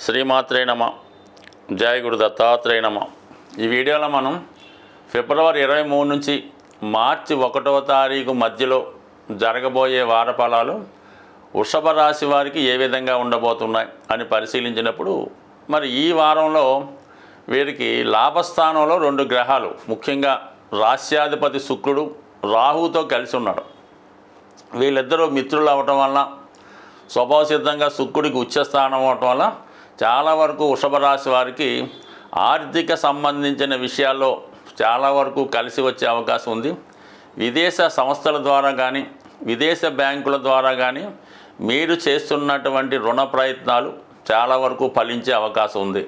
శ్రీమాత్రే నమ. జయ గురు దత్తాత్రేయ నమ. ఈ వీడియోలో మనం ఫిబ్రవరి 23 నుంచి మార్చి 1వ తారీఖు మధ్యలో జరగబోయే వార ఫలాలు వృషభ రాశి వారికి ఏ విధంగా ఉండబోతున్నాయి అని పరిశీలించినప్పుడు, మరి ఈ వారంలో వీరికి లాభస్థానంలో 2 గ్రహాలు, ముఖ్యంగా రాశ్యాధిపతి శుక్రుడు రాహుతో కలిసి ఉన్నాడు. వీళ్ళిద్దరూ మిత్రులు అవ్వటం వల్ల, స్వభావసిద్ధంగా శుక్రుడికి ఉచ్చస్థానం అవ్వటం వల్ల చాలా వరకు వృషభ రాశి వారికి ఆర్థిక సంబంధించిన విషయాల్లో చాలా వరకు కలిసి వచ్చే అవకాశం ఉంది. విదేశ సంస్థల ద్వారా కానీ, విదేశ బ్యాంకుల ద్వారా కానీ మీరు చేస్తున్నటువంటి రుణ ప్రయత్నాలు చాలా వరకు ఫలించే అవకాశం ఉంది.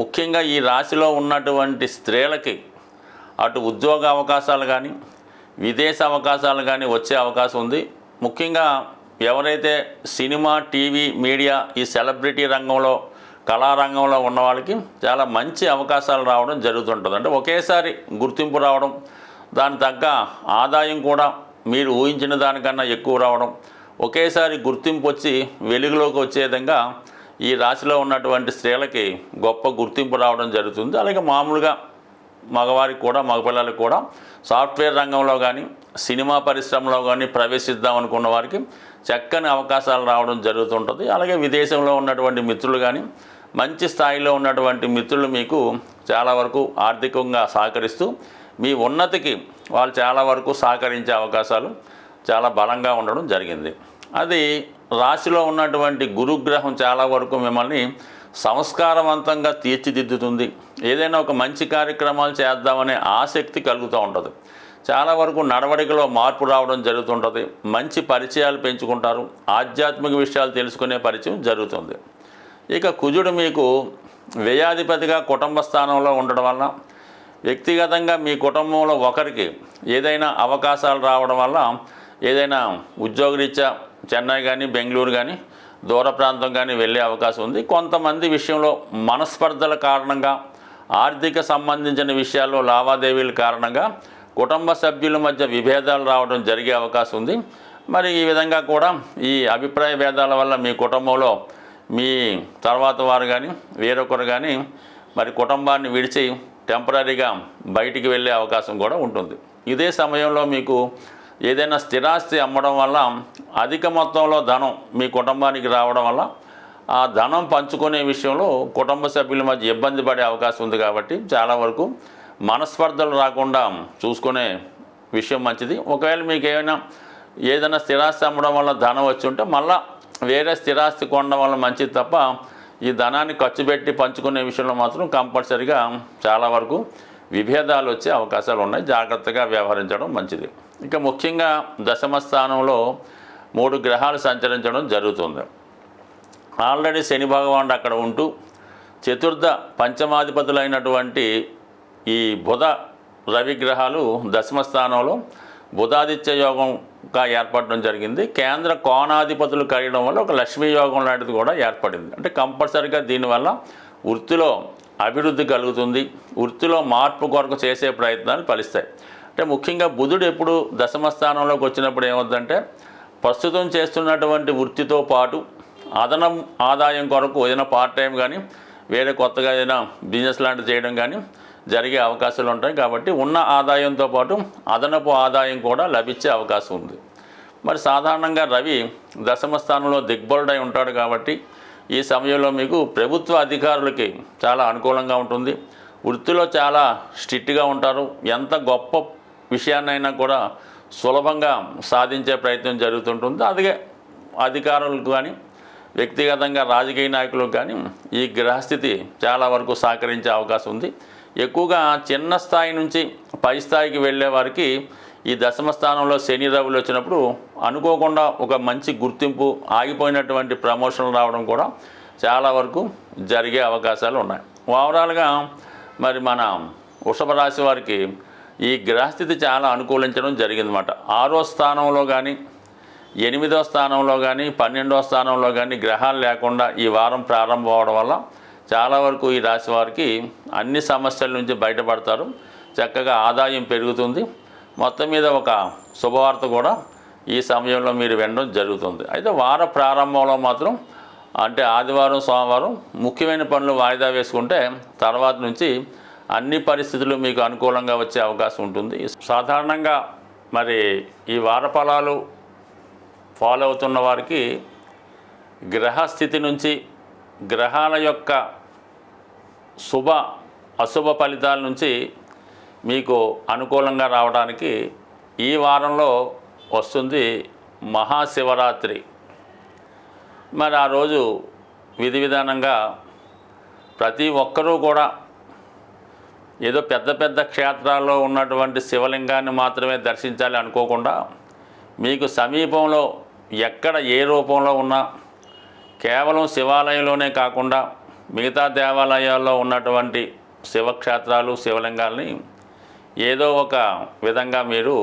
ముఖ్యంగా ఈ రాశిలో ఉన్నటువంటి స్త్రీలకి అటు ఉద్యోగ అవకాశాలు కానీ, విదేశ అవకాశాలు కానీ వచ్చే అవకాశం ఉంది. ముఖ్యంగా ఎవరైతే సినిమా, టీవీ, మీడియా, ఈ సెలబ్రిటీ రంగంలో, కళారంగంలో ఉన్న వాళ్ళకి చాలా మంచి అవకాశాలు రావడం జరుగుతుంటుంది. అంటే ఒకేసారి గుర్తింపు రావడం, దాని తగ్గ ఆదాయం కూడా మీరు ఊహించిన దానికన్నా ఎక్కువ రావడం, ఒకేసారి గుర్తింపు వచ్చి వెలుగులోకి వచ్చే విధంగా ఈ రాశిలో ఉన్నటువంటి స్త్రీలకి గొప్ప గుర్తింపు రావడం జరుగుతుంది. అలాగే మామూలుగా మగవారికి కూడా, మగపిల్లలకు కూడా సాఫ్ట్వేర్ రంగంలో కానీ, సినిమా పరిశ్రమలో కానీ ప్రవేశిద్దాం అనుకున్న వారికి చక్కని అవకాశాలు రావడం జరుగుతుంటుంది. అలాగే విదేశంలో ఉన్నటువంటి మిత్రులు కానీ, మంచి స్థాయిలో ఉన్నటువంటి మిత్రులు మీకు చాలా వరకు ఆర్థికంగా సహకరిస్తూ మీ ఉన్నతికి వాళ్ళు చాలా వరకు సహకరించే అవకాశాలు చాలా బలంగా ఉండడం జరిగింది. అది రాశిలో ఉన్నటువంటి గురుగ్రహం చాలా వరకు మిమ్మల్ని సంస్కారవంతంగా తీర్చిదిద్దుతుంది. ఏదైనా ఒక మంచి కార్యక్రమాలు చేద్దామనే ఆసక్తి కలుగుతూ ఉంటుంది. చాలా వరకు నడవడికలో మార్పు రావడం జరుగుతుంటుంది. మంచి పరిచయాలు పెంచుకుంటారు. ఆధ్యాత్మిక విషయాలు తెలుసుకునే పరిచయం జరుగుతుంది. ఇక కుజుడు మీకు వ్యయాధిపతిగా కుటుంబ స్థానంలో ఉండడం వలన వ్యక్తిగతంగా మీ కుటుంబంలో ఒకరికి ఏదైనా అవకాశాలు రావడం వల్ల, ఏదైనా ఉద్యోగరీత్యా చెన్నై కానీ, బెంగళూరు కానీ, దూర ప్రాంతం కానీ వెళ్ళే అవకాశం ఉంది. కొంతమంది విషయంలో మనస్పర్ధల కారణంగా, ఆర్థిక సంబంధించిన విషయాల్లో లావాదేవీల కారణంగా కుటుంబ సభ్యుల మధ్య విభేదాలు రావడం జరిగే అవకాశం ఉంది. మరి ఈ విధంగా కూడా ఈ అభిప్రాయ భేదాల వల్ల మీ కుటుంబంలో మీ తర్వాత వారు కానీ, వేరొకరు కానీ మరి కుటుంబాన్ని విడిచి టెంపరీగా బయటికి వెళ్ళే అవకాశం కూడా ఉంటుంది. ఇదే సమయంలో మీకు ఏదైనా స్థిరాస్తి అమ్మడం వల్ల అధిక మొత్తంలో ధనం మీ కుటుంబానికి రావడం వల్ల ఆ ధనం పంచుకునే విషయంలో కుటుంబ సభ్యుల మధ్య ఇబ్బంది పడే అవకాశం ఉంది. కాబట్టి చాలా వరకు మనస్పర్ధలు రాకుండా చూసుకునే విషయం మంచిది. ఒకవేళ మీకు ఏదైనా స్థిరాస్తి అమ్మడం వల్ల ధనం వచ్చి ఉంటే మళ్ళీ వేరే స్థిరాస్తి కొనడం వల్ల మంచిది తప్ప, ఈ ధనాన్ని ఖర్చు పెట్టి పంచుకునే విషయంలో మాత్రం కంపల్సరిగా చాలా వరకు విభేదాలు వచ్చే అవకాశాలు ఉన్నాయి. జాగ్రత్తగా వ్యవహరించడం మంచిది. ఇక ముఖ్యంగా దశమ స్థానంలో 3 గ్రహాలు సంచరించడం జరుగుతుంది. ఆల్రెడీ శని భగవానుడు అక్కడ ఉంటూ చతుర్థ పంచమాధిపతులైనటువంటి ఈ బుధ, రవి గ్రహాలు దశమ స్థానంలో బుధాదిత్య యోగంగా ఏర్పడడం జరిగింది. కేంద్ర కోణాధిపతులు కలియడం వల్ల ఒక లక్ష్మీ యోగం లాంటిది కూడా ఏర్పడింది. అంటే కంపల్సరిగా దీనివల్ల వృత్తిలో అభివృద్ధి కలుగుతుంది. వృత్తిలో మార్పు కొరకు చేసే ప్రయత్నాలు ఫలిస్తాయి. అంటే ముఖ్యంగా బుధుడు ఎప్పుడు దశమ స్థానంలోకి వచ్చినప్పుడు ఏమవుతుందంటే, ప్రస్తుతం చేస్తున్నటువంటి వృత్తితో పాటు అదనం ఆదాయం కొరకు ఏదైనా పార్ట్ టైం కానీ, వేరే కొత్తగా ఏదైనా బిజినెస్ లాంటివి చేయడం కానీ జరిగే అవకాశాలు ఉంటాయి. కాబట్టి ఉన్న ఆదాయంతో పాటు అదనపు ఆదాయం కూడా లభించే అవకాశం ఉంది. మరి సాధారణంగా రవి దశమ స్థానంలో దిగ్బలుడై ఉంటాడు. కాబట్టి ఈ సమయంలో మీకు ప్రభుత్వ అధికారులకి చాలా అనుకూలంగా ఉంటుంది. వృత్తిలో చాలా స్ట్రిక్ట్గా ఉంటారు. ఎంత గొప్ప విషయాన్నైనా కూడా సులభంగా సాధించే ప్రయత్నం జరుగుతుంటుంది. అదే అధికారులకు కానీ, వ్యక్తిగతంగా రాజకీయ నాయకులకు కానీ ఈ గ్రహస్థితి చాలా వరకు సహకరించే అవకాశం ఉంది. ఎక్కువగా చిన్న స్థాయి నుంచి పై స్థాయికి వెళ్ళే వారికి ఈ దశమ స్థానంలో శని, రవులు వచ్చినప్పుడు అనుకోకుండా ఒక మంచి గుర్తింపు, ఆగిపోయినటువంటి ప్రమోషన్లు రావడం కూడా చాలా వరకు జరిగే అవకాశాలు ఉన్నాయి. ఓవరాల్గా మరి మన వృషభ రాశి వారికి ఈ గ్రహస్థితి చాలా అనుకూలించడం జరిగిందన్నమాట. 6వ స్థానంలో కానీ, 8వ స్థానంలో కానీ, 12వ స్థానంలో కానీ గ్రహాలు లేకుండా ఈ వారం ప్రారంభం అవడం వల్ల చాలా వరకు ఈ రాశి వారికి అన్ని సమస్యల నుంచి బయటపడతారు. చక్కగా ఆదాయం పెరుగుతుంది. మొత్తం మీద ఒక శుభవార్త కూడా ఈ సమయంలో మీరు వినడం జరుగుతుంది. అయితే వార ప్రారంభంలో మాత్రం అంటే ఆదివారం సోమవారం ముఖ్యమైన పనులు వాయిదా వేసుకుంటే తర్వాత నుంచి అన్ని పరిస్థితులు మీకు అనుకూలంగా వచ్చే అవకాశం ఉంటుంది. సాధారణంగా మరి ఈ వారఫలాలు ఫాలో అవుతున్న వారికి గ్రహస్థితి నుంచి గ్రహాల యొక్క శుభ అశుభ ఫలితాల నుంచి మీకు అనుకూలంగా రావడానికి ఈ వారంలో వస్తుంది మహాశివరాత్రి. మరి ఆ రోజు విధి విధానంగా ప్రతి ఒక్కరూ కూడా ఏదో పెద్ద పెద్ద క్షేత్రాల్లో ఉన్నటువంటి శివలింగాన్ని మాత్రమే దర్శించాలి అనుకోకుండా మీకు సమీపంలో ఎక్కడ ఏ రూపంలో ఉన్నా కేవలం శివాలయంలోనే కాకుండా మిగతా దేవాలయాల్లో ఉన్నటువంటి శివక్షేత్రాలు శివలింగాల్ని ఏదో ఒక విధంగా మీరు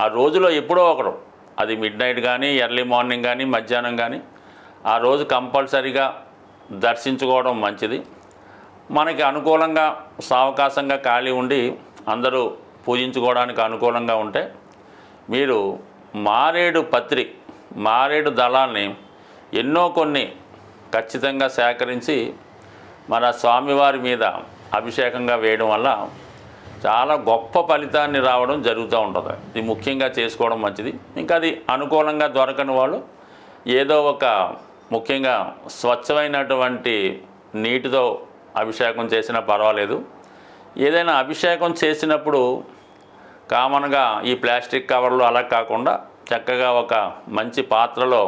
ఆ రోజులో ఎప్పుడో ఒకరు, అది మిడ్ నైట్ కానీ ఎర్లీ మార్నింగ్ కానీ మధ్యాహ్నం కానీ ఆ రోజు కంపల్సరీగా దర్శించుకోవడం మంచిది. మనకి అనుకూలంగా సావకాశంగా ఖాళీ ఉండి అందరూ పూజించుకోవడానికి అనుకూలంగా ఉంటే మీరు మారేడు దళాల్ని ఎన్నో కొన్ని ఖచ్చితంగా సేకరించి మన స్వామివారి మీద అభిషేకంగా వేయడం వల్ల చాలా గొప్ప ఫలితాన్ని రావడం జరుగుతూ ఉంటుంది. ఇది ముఖ్యంగా చేసుకోవడం మంచిది. ఇంకా అది అనుకూలంగా దొరకని వాళ్ళు ఏదో ఒక ముఖ్యంగా స్వచ్ఛమైనటువంటి నీటితో అభిషేకం చేసినా పర్వాలేదు. ఏదైనా అభిషేకం చేసినప్పుడు కామన్గా ఈ ప్లాస్టిక్ కవర్లు అలా కాకుండా చక్కగా ఒక మంచి పాత్రలో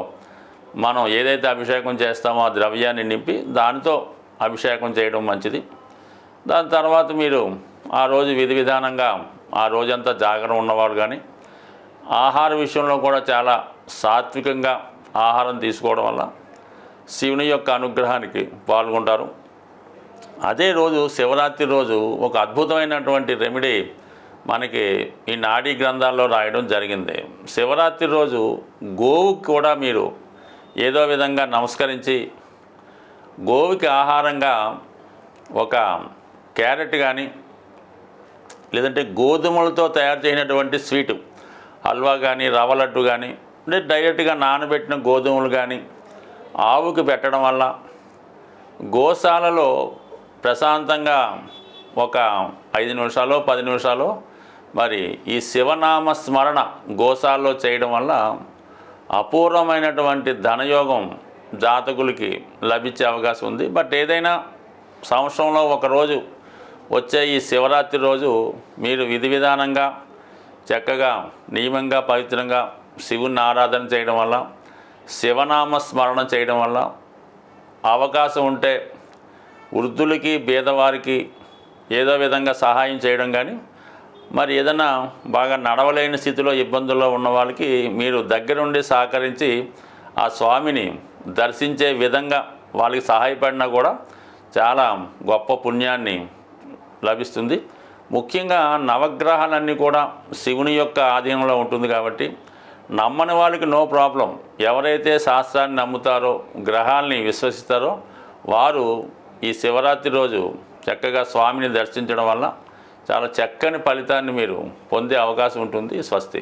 మనం ఏదైతే అభిషేకం చేస్తామో ఆ ద్రవ్యాన్ని నింపి దానితో అభిషేకం చేయడం మంచిది. దాని తర్వాత మీరు ఆ రోజు విధి విధానంగా ఆ రోజంతా జాగరణ ఉన్నవాడు కానీ ఆహార విషయంలో కూడా చాలా సాత్వికంగా ఆహారం తీసుకోవడం వల్ల శివుని యొక్క అనుగ్రహానికి పాల్గొంటారు. అదే రోజు శివరాత్రి రోజు ఒక అద్భుతమైనటువంటి రెమెడీ మనకి ఈ నాడీ గ్రంథాల్లో రాయడం జరిగింది. శివరాత్రి రోజు గోవుకి కూడా మీరు ఏదో విధంగా నమస్కరించి గోవుకి ఆహారంగా ఒక క్యారెట్ కానీ లేదంటే గోధుమలతో తయారు చేసినటువంటి స్వీటు హల్వా కానీ రవ్వ లడ్డు కానీ అంటే డైరెక్ట్గా నానబెట్టిన గోధుమలు కానీ ఆవుకి పెట్టడం వల్ల గోశాలలో ప్రశాంతంగా ఒక 5 నిమిషాలు 10 నిమిషాలు మరి ఈ శివనామ స్మరణ గోశాలలో చేయడం వల్ల అపూర్వమైనటువంటి ధనయోగం జాతకులకి లభించే అవకాశం ఉంది. బట్ ఏదైనా సంవత్సరంలో ఒకరోజు వచ్చే ఈ శివరాత్రి రోజు మీరు విధి విధానంగా చక్కగా నియమంగా పవిత్రంగా శివుని ఆరాధన చేయడం వల్ల శివనామ స్మరణ చేయడం వల్ల అవకాశం ఉంటే వృద్ధులకి పేదవారికి ఏదో విధంగా సహాయం చేయడం కానీ మరి ఏదైనా బాగా నడవలేని స్థితిలో ఇబ్బందుల్లో ఉన్న వాళ్ళకి మీరు దగ్గరుండి సహకరించి ఆ స్వామిని దర్శించే విధంగా వాళ్ళకి సహాయపడినా కూడా చాలా గొప్ప పుణ్యాన్ని లభిస్తుంది. ముఖ్యంగా నవగ్రహాలన్నీ కూడా శివుని యొక్క ఆధీనంలో ఉంటుంది కాబట్టి నమ్మని వాళ్ళకి నో ప్రాబ్లం. ఎవరైతే శాస్త్రాన్ని నమ్ముతారో గ్రహాల్ని విశ్వసిస్తారో వారు ఈ శివరాత్రి రోజు చక్కగా స్వామిని దర్శించడం వల్ల చాలా చక్కని ఫలితాన్ని మీరు పొందే అవకాశం ఉంటుంది. స్వస్తి.